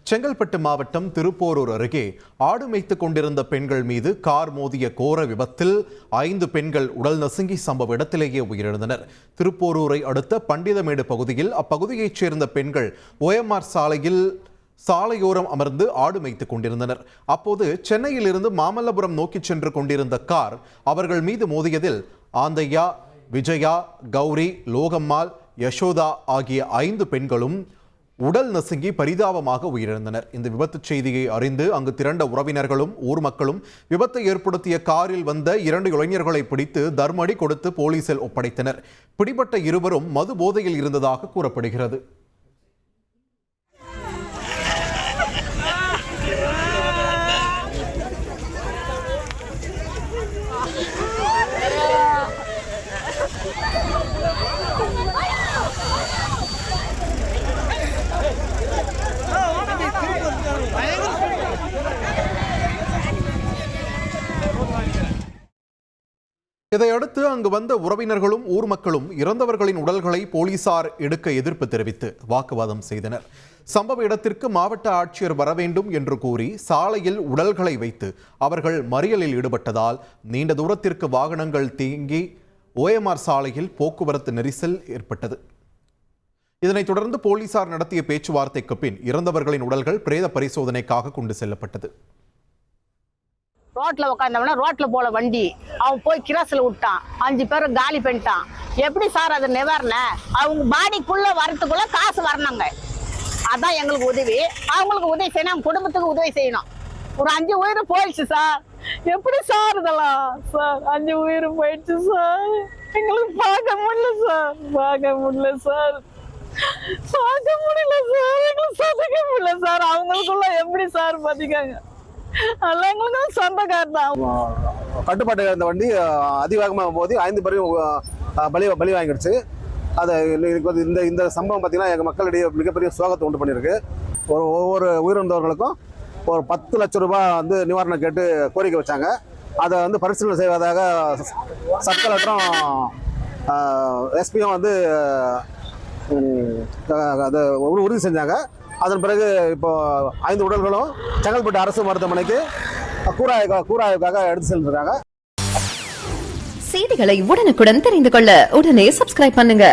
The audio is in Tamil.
செங்கல்பட்டு மாவட்டம் திருப்போரூர் அருகே ஆடு மேய்த்துக் கொண்டிருந்த பெண்கள் மீது கார் மோதிய கோர விபத்தில் 5 பெண்கள் உடல் நசுங்கி சம்பவ இடத்திலேயே உயிரிழந்தனர். திருப்போரூரை அடுத்த பண்டிதமேடு பகுதியில் அப்பகுதியைச் சேர்ந்த பெண்கள் OMR சாலையோரம் அமர்ந்து ஆடு மேய்த்துக் கொண்டிருந்தனர். அப்போது சென்னையில் இருந்து மாமல்லபுரம் நோக்கி சென்று கொண்டிருந்த கார் அவர்கள் மீது மோதியதில் ஆந்தையா, விஜயா, கௌரி, லோகம்மாள், யசோதா ஆகிய 5 பெண்களும் உடல் நசுங்கி பரிதாபமாக உயிரிழந்தனர். இந்த விபத்து செய்தியை அறிந்து அங்கு திரண்ட உறவினர்களும் ஊர் மக்களும் விபத்தை ஏற்படுத்திய காரில் வந்த 2 இளைஞர்களை பிடித்து தர்மடி கொடுத்து போலீசில் ஒப்படைத்தனர். பிடிபட்ட இருவரும் மது போதையில் இருந்ததாக கூறப்படுகிறது. இதையடுத்து அங்கு வந்த உறவினர்களும் ஊர் மக்களும் இறந்தவர்களின் உடல்களை போலீசார் எடுக்க எதிர்ப்பு தெரிவித்து வாக்குவாதம் செய்தனர். சம்பவ இடத்திற்கு மாவட்ட ஆட்சியர் வர வேண்டும் என்று கூறி சாலையில் உடல்களை வைத்து அவர்கள் மறியலில் ஈடுபட்டதால் நீண்ட தூரத்திற்கு வாகனங்கள் தேங்கி OMR சாலையில் போக்குவரத்து நெரிசல் ஏற்பட்டது. இதனைத் தொடர்ந்து போலீசார் நடத்திய பேச்சுவார்த்தைக்கு பின் இறந்தவர்களின் உடல்கள் பிரேத பரிசோதனைக்காக கொண்டு செல்லப்பட்டது. ரோட்ல உட்காந்தவன ரோட்ல போல வண்டி அவன் போய் கிராஸ்ல விட்டான், 5 பேரும் காலி பண்ணிட்டான். எப்படி சார் அது நிவாரணம்? அவங்க பாடிக்குள்ள வரத்துக்குள்ள காசு வரணுங்க. அதான் எங்களுக்கு உதவி. அவங்களுக்கு உதவி செய்யணும், அவங்க குடும்பத்துக்கு உதவி செய்யணும். ஒரு 5 உயிர் போயிடுச்சு சார். எப்படி சார் இதெல்லாம்? சார் 5 உயிர் போயிடுச்சு சார். எங்களுக்கு பார்க்க முடியல சார், பார்க்க முடியல சார், பார்க்க முடியல சார், எங்களுக்கு சந்திக்க முடியல சார். அவங்களுக்குள்ள எப்படி சார் பாத்திக்காங்க? கட்டுப்பாட்டு இந்த வண்டி அதிவேகமாக போது 5 பேரையும் பலி வாங்கிடுச்சு. அதை இந்த சம்பவம் பார்த்தீங்கன்னா எங்கள் மக்களிடையே மிகப்பெரிய சோகத்தை உண்டு பண்ணியிருக்கு. ஒவ்வொரு உயிரிழந்தவர்களுக்கும் ஒரு 10 லட்சம் ரூபாய் வந்து நிவாரணம் கேட்டு கோரிக்கை வச்சாங்க. அதை வந்து பரிசீலனை செய்வதாக சப் கலெக்டரும் எஸ்பியும் வந்து அதை உறுதி செஞ்சாங்க. அதன் பிறகு இப்போ 5 உடல்களும் செங்கல்பட்டு அரசு மருத்துவமனைக்கு கூராய்வுக்காக எடுத்து சென்றிருக்காங்க. செய்திகளை உடனுக்குடன் தெரிந்து கொள்ள உடனே சப்ஸ்கிரைப் பண்ணுங்க.